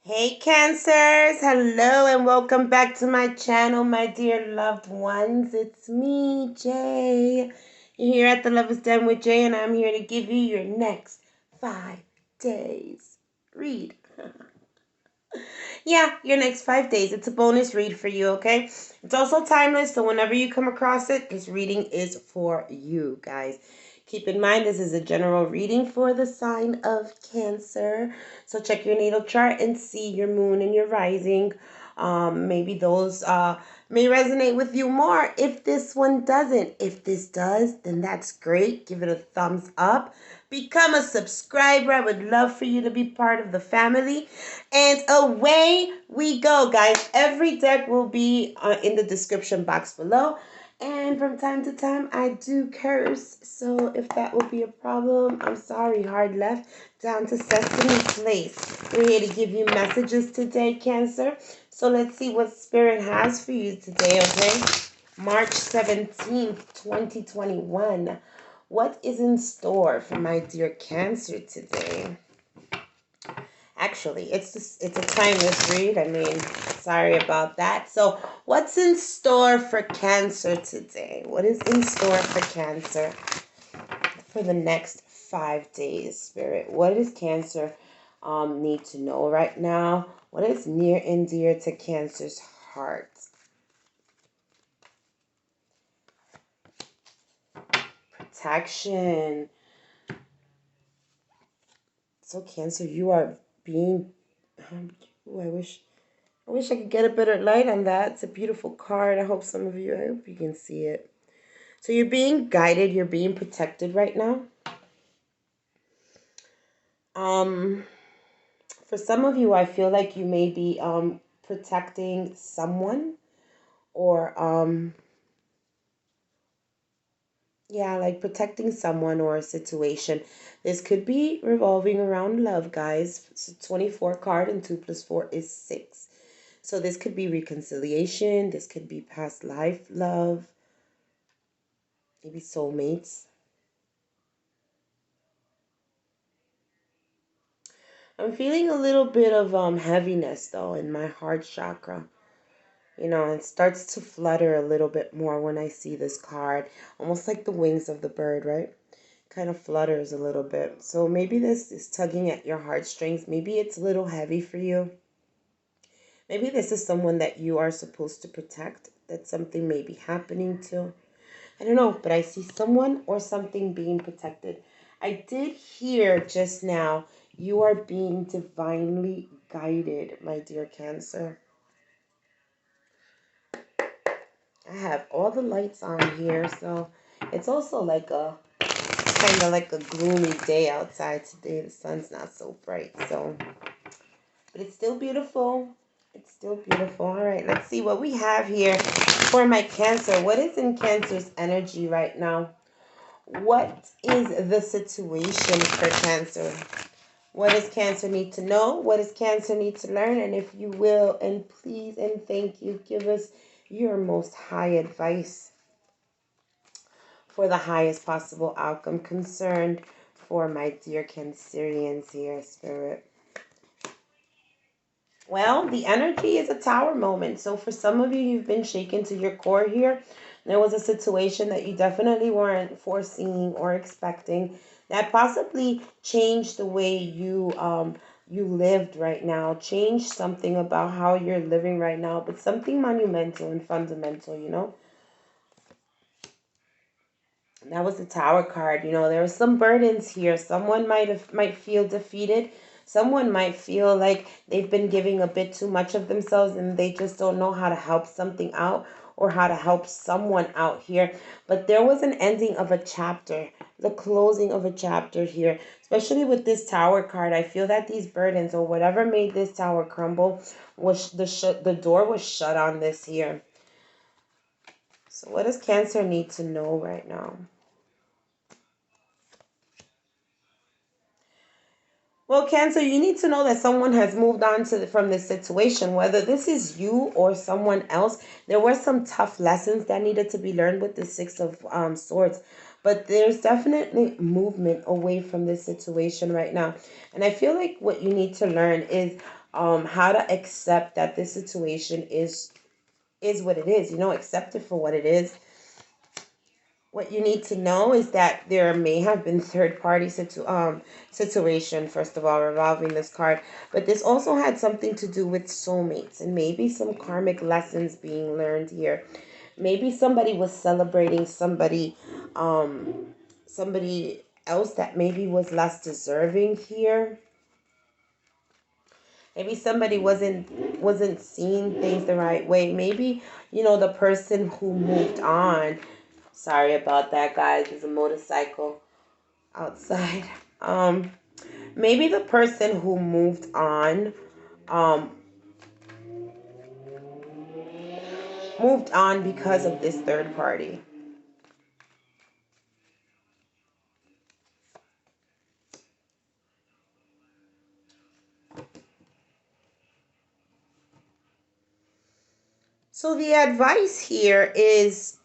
Hey Cancers, hello and welcome back to my channel, my dear loved ones. It's me, Jay. You're here at the Love is Done with Jay, and I'm here to give you your next 5 days read. Yeah, your next 5 days. It's a bonus read for you, okay? It's also timeless, so whenever you come across it, this reading is for you, guys. Keep in mind, this is a general reading for the sign of Cancer. So check your natal chart and see your moon and your rising. Maybe those may resonate with you more if this one doesn't. If this does, then that's great. Give it a thumbs up. Become a subscriber. I would love for you to be part of the family. And away we go, guys. Every deck will be in the description box below. And from time to time, I do curse. So if that would be a problem, I'm sorry. Hard left, down to Sesame Place. We're here to give you messages today, Cancer. So let's see what Spirit has for you today, okay? March 17th, 2021. What is in store for my dear Cancer today? Actually, it's a timeless read. I mean, sorry about that. So, what's in store for Cancer today? What is in store for Cancer for the next 5 days, Spirit? What does Cancer need to know right now? What is near and dear to Cancer's heart? Protection. So, Cancer, you are being. Ooh, I wish I could get a better light on that. It's a beautiful card. I hope you can see it. So you're being guided, you're being protected right now. For some of you, I feel like you may be protecting someone or like protecting someone or a situation. This could be revolving around love, guys. It's a 24 card and 2 plus 4 is 6. So this could be reconciliation. This could be past life love. Maybe soulmates. I'm feeling a little bit of heaviness though in my heart chakra. You know, it starts to flutter a little bit more when I see this card. Almost like the wings of the bird, right? Kind of flutters a little bit. So maybe this is tugging at your heartstrings. Maybe it's a little heavy for you. Maybe this is someone that you are supposed to protect, that something may be happening to. I don't know, but I see someone or something being protected. I did hear just now, you are being divinely guided, my dear Cancer. I have all the lights on here, so it's also like a kind of like a gloomy day outside today. The sun's not so bright, so but it's still beautiful. It's still beautiful. All right, let's see what we have here for my Cancer. What is in Cancer's energy right now? What is the situation for Cancer? What does Cancer need to know? What does Cancer need to learn? And if you will, and please and thank you, give us your most high advice for the highest possible outcome concerned for my dear Cancerians here, Spirit. Well, the energy is a tower moment. So for some of you, you've been shaken to your core here. There was a situation that you definitely weren't foreseeing or expecting that possibly changed the way you lived right now, changed something about how you're living right now, but something monumental and fundamental, you know. That was the Tower card. You know, there are some burdens here. Someone might feel defeated. Someone might feel like they've been giving a bit too much of themselves and they just don't know how to help something out or how to help someone out here. But there was an ending of a chapter, the closing of a chapter here, especially with this Tower card. I feel that these burdens or whatever made this tower crumble was the door was shut on this here. So what does Cancer need to know right now? Well, Cancer, you need to know that someone has moved on from this situation, whether this is you or someone else. There were some tough lessons that needed to be learned with the Six of Swords, but there's definitely movement away from this situation right now. And I feel like what you need to learn is how to accept that this situation is what it is. Accept it for what it is. What you need to know is that there may have been third party situation, first of all, revolving this card, but this also had something to do with soulmates and maybe some karmic lessons being learned here. Maybe somebody was celebrating somebody else that maybe was less deserving here. Maybe somebody wasn't seeing things the right way. Maybe, the person who moved on. Sorry about that, guys. There's a motorcycle outside. Maybe the person who um, moved on because of this third party. So the advice here is,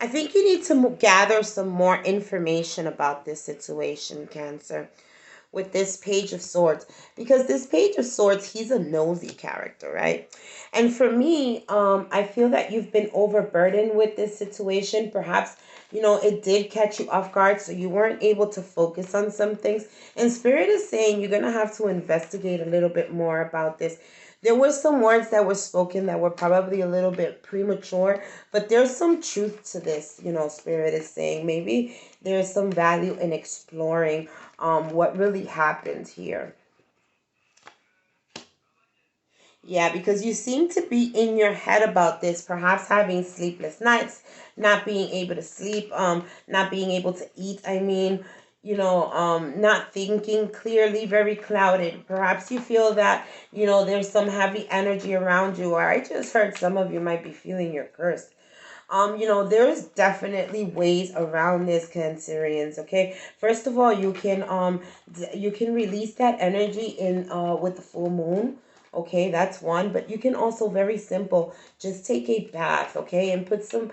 I think you need to gather some more information about this situation, Cancer, with this Page of Swords, because this Page of Swords, he's a nosy character, right? And for me, I feel that you've been overburdened with this situation. Perhaps, it did catch you off guard, so you weren't able to focus on some things. And Spirit is saying you're going to have to investigate a little bit more about this. There were some words that were spoken that were probably a little bit premature, but there's some truth to this, Spirit is saying. Maybe there's some value in exploring what really happened here. Yeah, because you seem to be in your head about this, perhaps having sleepless nights, not being able to sleep, not being able to eat. I mean, not thinking clearly, very clouded. Perhaps you feel that, there's some heavy energy around you, or I just heard some of you might be feeling you're cursed. There's definitely ways around this, Cancerians. Okay, first of all, you can release that energy in with the full moon. Okay, that's one. But you can also, very simple, just take a bath, okay, and put some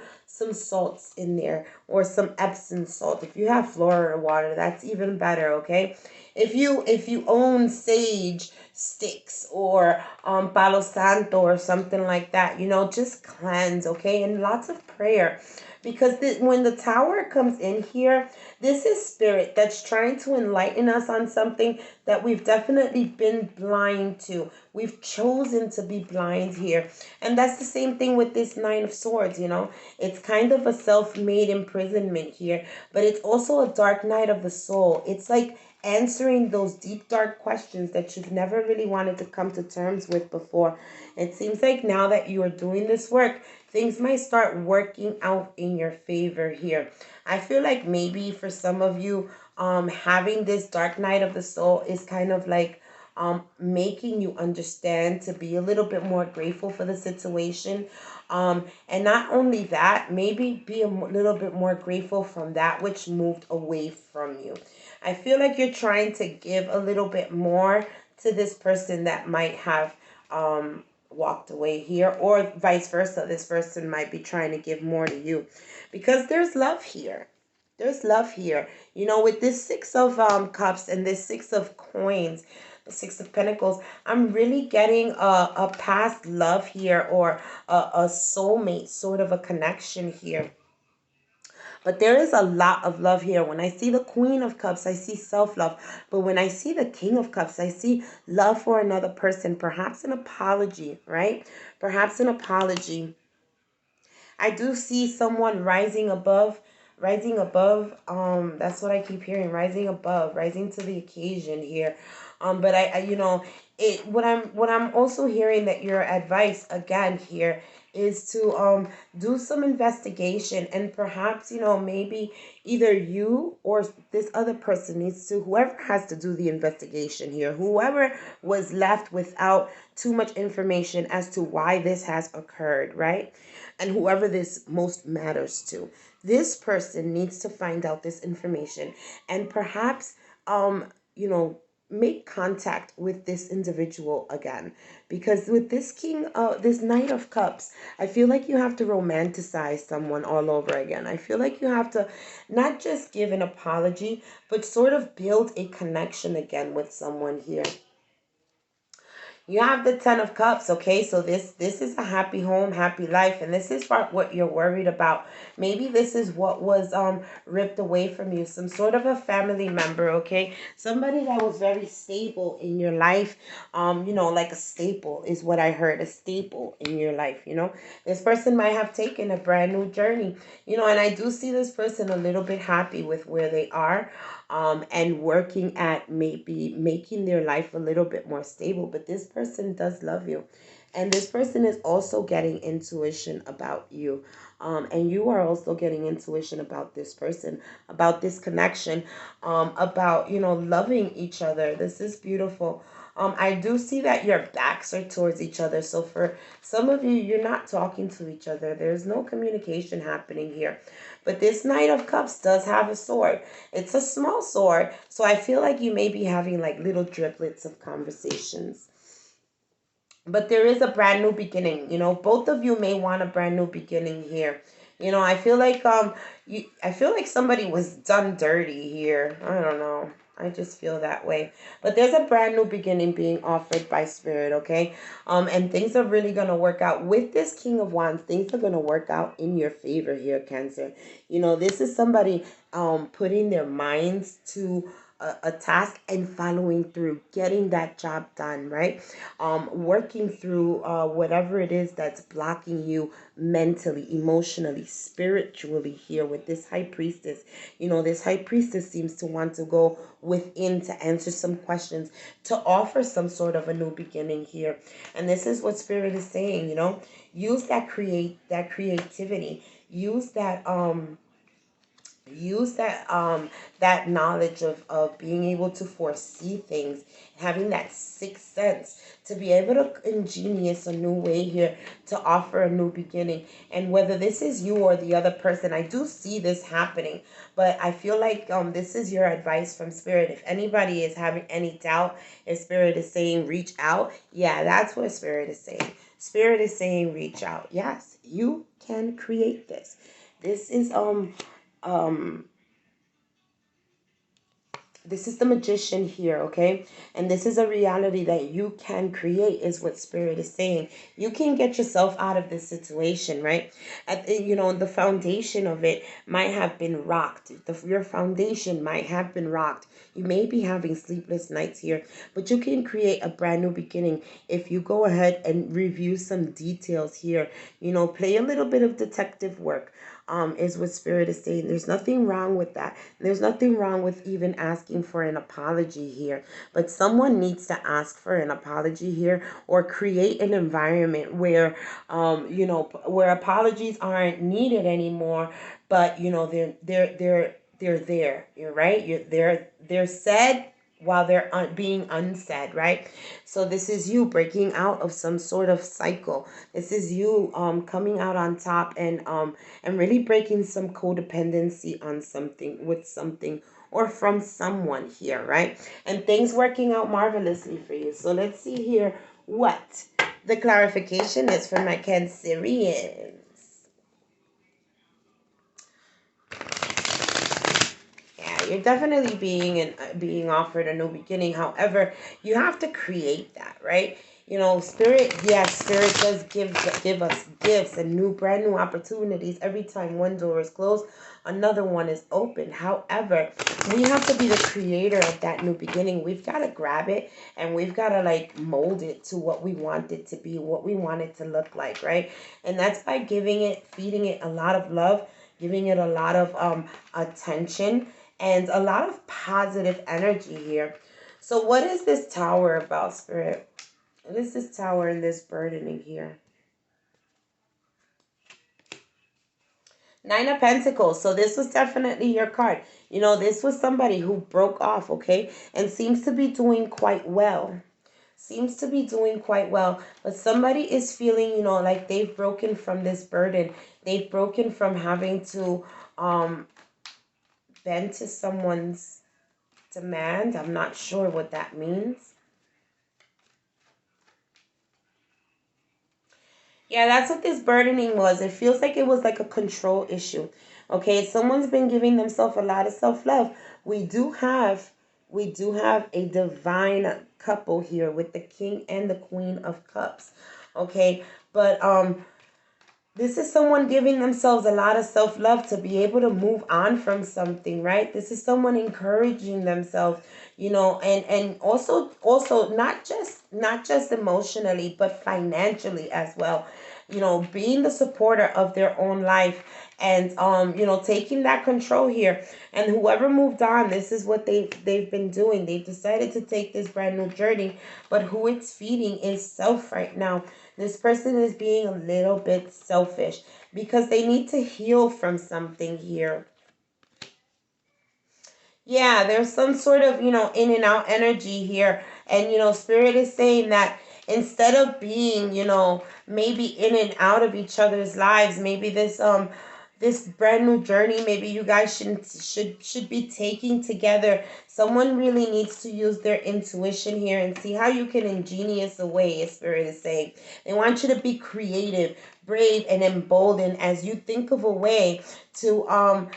salts in there, or some Epsom salt. If you have Florida water, that's even better. Okay, if you own sage sticks, or palo santo or something like that, just cleanse, okay, and lots of prayer, because when the tower comes in here, this is Spirit that's trying to enlighten us on something that we've definitely been blind to. We've chosen to be blind here. And that's the same thing with this Nine of Swords. It's kind of a self-made imprisonment here, but it's also a dark night of the soul. It's like answering those deep, dark questions that you've never really wanted to come to terms with before. It seems like now that you are doing this work, things might start working out in your favor here. I feel like maybe for some of you, having this dark night of the soul is kind of like making you understand to be a little bit more grateful for the situation. And not only that, maybe be a little bit more grateful from that which moved away from you. I feel like you're trying to give a little bit more to this person that might have walked away here, or vice versa. This person might be trying to give more to you, because there's love here. There's love here. With this Six of Cups and this Six of Coins, the Six of Pentacles, I'm really getting a past love here, or a soulmate sort of a connection here. But there is a lot of love here. When I see the Queen of Cups, I see self-love. But when I see the King of Cups, I see love for another person. Perhaps an apology, right? Perhaps an apology. I do see someone rising above. Rising above. That's what I keep hearing. Rising above. Rising to the occasion here. But what I'm also hearing, that your advice again here is to do some investigation, and perhaps maybe either you or this other person needs to, whoever has to do the investigation here, whoever was left without too much information as to why this has occurred, right? And whoever this most matters to, this person needs to find out this information, and perhaps you know make contact with this individual again, because with this this Knight of Cups, I feel like you have to romanticize someone all over again. I feel like you have to not just give an apology, but sort of build a connection again with someone here. You have the Ten of Cups, okay? So this is a happy home, happy life, and this is what you're worried about. Maybe this is what was ripped away from you, some sort of a family member, okay? Somebody that was very stable in your life, like a staple is what I heard, a staple in your life, you know? This person might have taken a brand new journey, and I do see this person a little bit happy with where they are, and working at maybe making their life a little bit more stable. But this person does love you. And this person is also getting intuition about you. And you are also getting intuition about this person, about this connection, about, loving each other. This is beautiful. I do see that your backs are towards each other. So for some of you, you're not talking to each other. There's no communication happening here. But this Knight of Cups does have a sword. It's a small sword. So I feel like you may be having like little driplets of conversations. But there is a brand new beginning. Both of you may want a brand new beginning here. I feel like I feel like somebody was done dirty here. I don't know. I just feel that way. But there's a brand new beginning being offered by Spirit, okay? And things are really going to work out. With this King of Wands, things are going to work out in your favor here, Cancer. This is somebody putting their minds to a task and following through, getting that job done, right? Working through whatever it is that's blocking you mentally, emotionally, spiritually here with this High Priestess. This High Priestess seems to want to go within to answer some questions, to offer some sort of a new beginning here. And this is what Spirit is saying, use that creativity, use that knowledge of being able to foresee things, having that sixth sense to be able to ingenious a new way here to offer a new beginning. And whether this is you or the other person, I do see this happening, but I feel like this is your advice from Spirit. If anybody is having any doubt, if Spirit is saying reach out, yeah, that's what Spirit is saying. Spirit is saying reach out. Yes, you can create this. This is um this is the Magician here, okay? And this is a reality that you can create, is what Spirit is saying. You can get yourself out of this situation, right? The foundation of it might have been rocked. Your foundation might have been rocked. You may be having sleepless nights here, but you can create a brand new beginning if you go ahead and review some details here. Play a little bit of detective work. Is what Spirit is saying. There's nothing wrong with that. There's nothing wrong with even asking for an apology here. But someone needs to ask for an apology here, or create an environment where, where apologies aren't needed anymore. But they're there. You're right. They're said while they're being unsaid, right? So this is you breaking out of some sort of cycle. This is you coming out on top, and really breaking some codependency on something, with something, or from someone here, right? And things working out marvelously for you. So let's see here what the clarification is for my Cancerians. You're definitely being offered a new beginning. However, you have to create that, right? Spirit, yes, Spirit does give us gifts and brand new opportunities. Every time one door is closed, another one is open. However, we have to be the creator of that new beginning. We've got to grab it, and we've got to mold it to what we want it to be, what we want it to look like, right? And that's by feeding it a lot of love, giving it a lot of attention, and a lot of positive energy here. So what is this Tower about, Spirit? What is this Tower and this burdening here? Nine of Pentacles. So this was definitely your card. This was somebody who broke off, okay? And seems to be doing quite well. Seems to be doing quite well. But somebody is feeling, like they've broken from this burden. They've broken from having to bend to someone's demand. I'm not sure what that means. Yeah, that's what this burdening was. It feels like it was like a control issue. Okay, someone's been giving themselves a lot of self-love. We do have a divine couple here with the King and the Queen of Cups. Okay, but this is someone giving themselves a lot of self-love to be able to move on from something, right? This is someone encouraging themselves, and also not just emotionally, but financially as well. Being the supporter of their own life, and taking that control here. And whoever moved on, this is what they've been doing. They've decided to take this brand new journey, but who it's feeding is self right now. This person is being a little bit selfish because they need to heal from something here. Yeah, there's some sort of, in and out energy here. And, Spirit is saying that instead of being, maybe in and out of each other's lives, maybe this brand new journey, maybe you guys should be taking together. Someone really needs to use their intuition here and see how you can ingenious a way, as Spirit is saying. They want you to be creative, brave, and emboldened as you think of a way to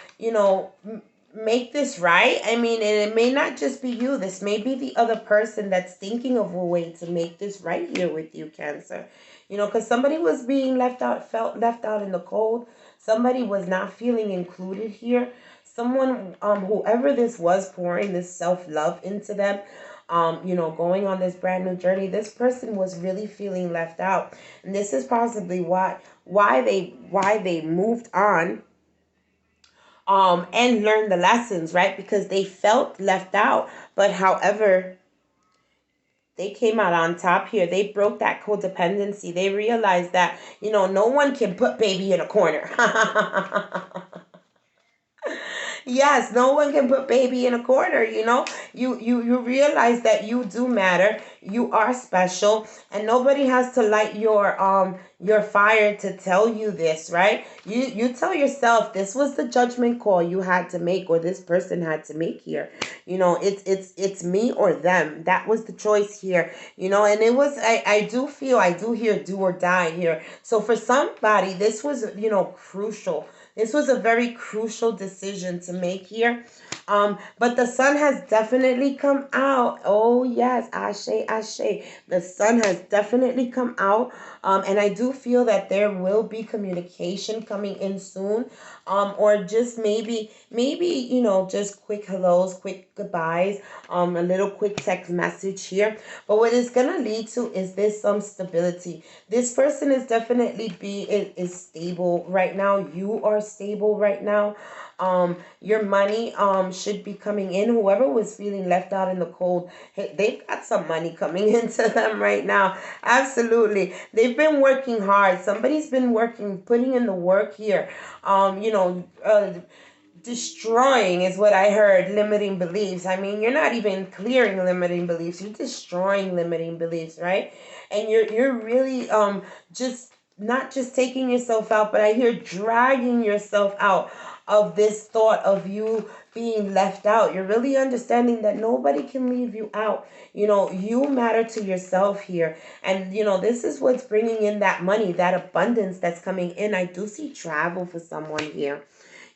make this right. I mean, and it may not just be you. This may be the other person that's thinking of a way to make this right here with you, Cancer. Because somebody was being felt left out in the cold. Somebody was not feeling included here. Someone, whoever this was, pouring this self-love into them, going on this brand new journey, this person was really feeling left out. And this is possibly why they moved on, and learn the lessons, right? Because they felt left out. But however, they came out on top here. They broke that codependency. They realized that, no one can put baby in a corner. Yes, no one can put baby in a corner, You realize that you do matter. You are special, and nobody has to light your fire to tell you this, right? You tell yourself this was the judgment call you had to make, or this person had to make here. It's me or them. That was the choice here. And it was I do hear do or die here. So for somebody, this was, crucial. This was a very crucial decision to make here. But the sun has definitely come out. Oh yes, ashe, ashe. The sun has definitely come out. And I do feel that there will be communication coming in soon. Or just maybe, just quick hellos, quick goodbyes, a little quick text message here. But what it's gonna lead to is this some stability. This person is definitely is stable right now. You are stable right now. Your money should be coming in. Whoever was feeling left out in the cold, hey, they've got some money coming into them right now. Absolutely. They've been working hard. Somebody's been working, putting in the work here. Destroying is what I heard, limiting beliefs. I mean, you're not even clearing limiting beliefs. You're destroying limiting beliefs, right? And you're really just not just taking yourself out, but I hear dragging yourself out of this thought of you being left out. You're really understanding that nobody can leave you out. You matter to yourself here. And, this is what's bringing in that money, that abundance that's coming in. I do see travel for someone here.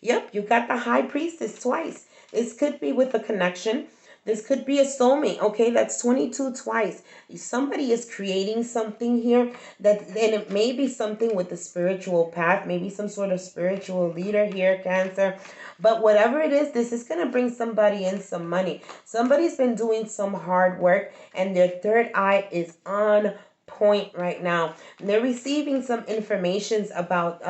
Yep, you got the high priestess twice. This could be with a connection. This could be a soulmate. Okay, that's 22 twice. Somebody is creating something here and it may be something with the spiritual path, maybe some sort of spiritual leader here, Cancer. But whatever it is, this is going to bring somebody in some money. Somebody's been doing some hard work and their third eye is on point right now. They're receiving some information about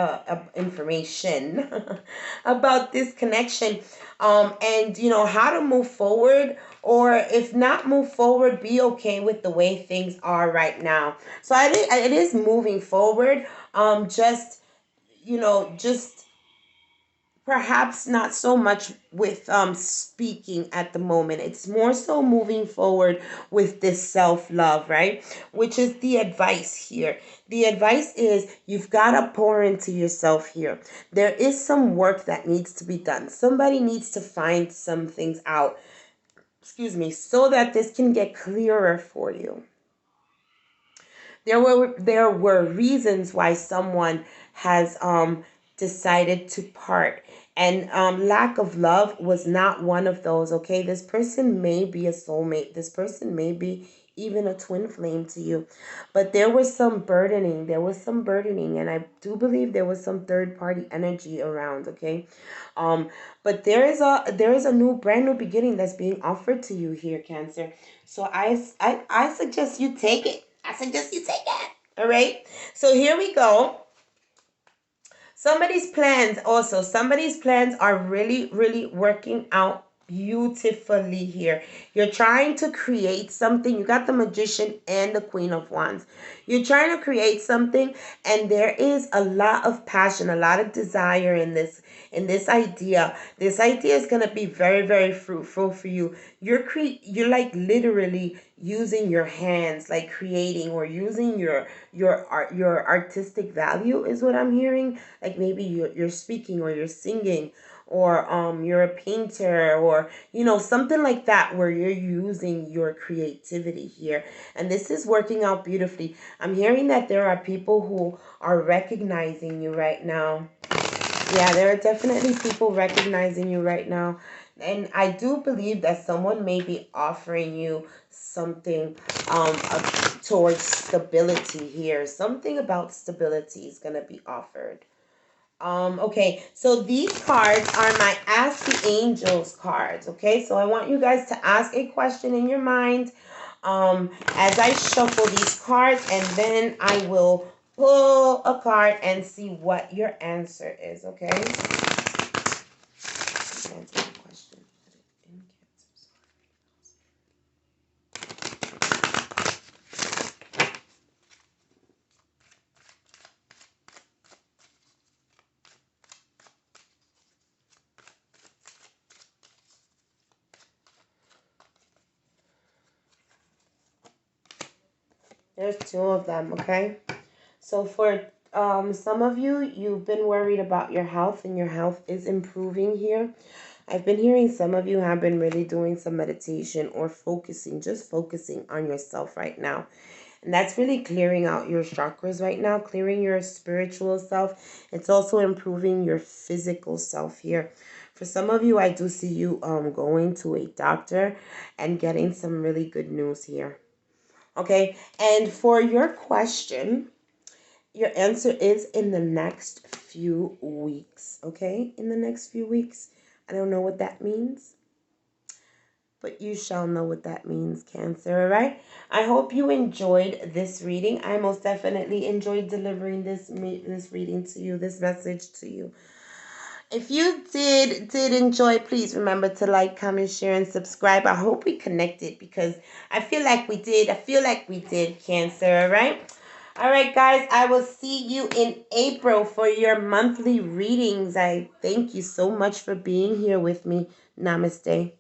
about this connection, and how to move forward, or if not move forward, be okay with the way things are right now. So it is moving forward, just perhaps not so much with speaking at the moment. It's more so moving forward with this self-love, right? Which is the advice here. The advice is you've got to pour into yourself here. There is some work that needs to be done. Somebody needs to find some things out. excuse me, so that this can get clearer for you. There were reasons why someone has decided to part, and lack of love was not one of those. Okay, this person may be a soulmate. This person may be even a twin flame to you, but there was some burdening. There was some burdening, and I do believe there was some third party energy around. Okay, but there is a brand new beginning that's being offered to you here, Cancer. So I suggest you take it. I suggest you take it. All right. So here we go. Somebody's plans are really, really working out beautifully here. You're trying to create something. You got the Magician and the Queen of Wands. You're trying to create something, and there is a lot of passion, a lot of desire in this idea. This idea is going to be very, very fruitful for you. You're like literally using your hands, like creating, or using your artistic value is what I'm hearing. Like maybe you're speaking, or you're singing, or you're a painter, or something like that, where you're using your creativity here. And this is working out beautifully. I'm hearing that there are people who are recognizing you right now. Yeah, there are definitely people recognizing you right now. And I do believe that someone may be offering you something towards stability here. Something about stability is going to be offered. Okay, so these cards are my Ask the Angels cards. Okay, so I want you guys to ask a question in your mind as I shuffle these cards, and then I will pull a card and see what your answer is. Okay. Answer the question. There's two of them, okay? So for some of you, you've been worried about your health, and your health is improving here. I've been hearing some of you have been really doing some meditation or just focusing on yourself right now. And that's really clearing out your chakras right now, clearing your spiritual self. It's also improving your physical self here. For some of you, I do see you going to a doctor and getting some really good news here. Okay, and for your question, your answer is in the next few weeks. Okay, in the next few weeks. I don't know what that means, but you shall know what that means, Cancer. All right. I hope you enjoyed this reading. I most definitely enjoyed delivering this reading to you, this message to you. If you did enjoy, please remember to like, comment, share, and subscribe. I hope we connected, because I feel like we did. Cancer. All right. All right, guys. I will see you in April for your monthly readings. I thank you so much for being here with me. Namaste.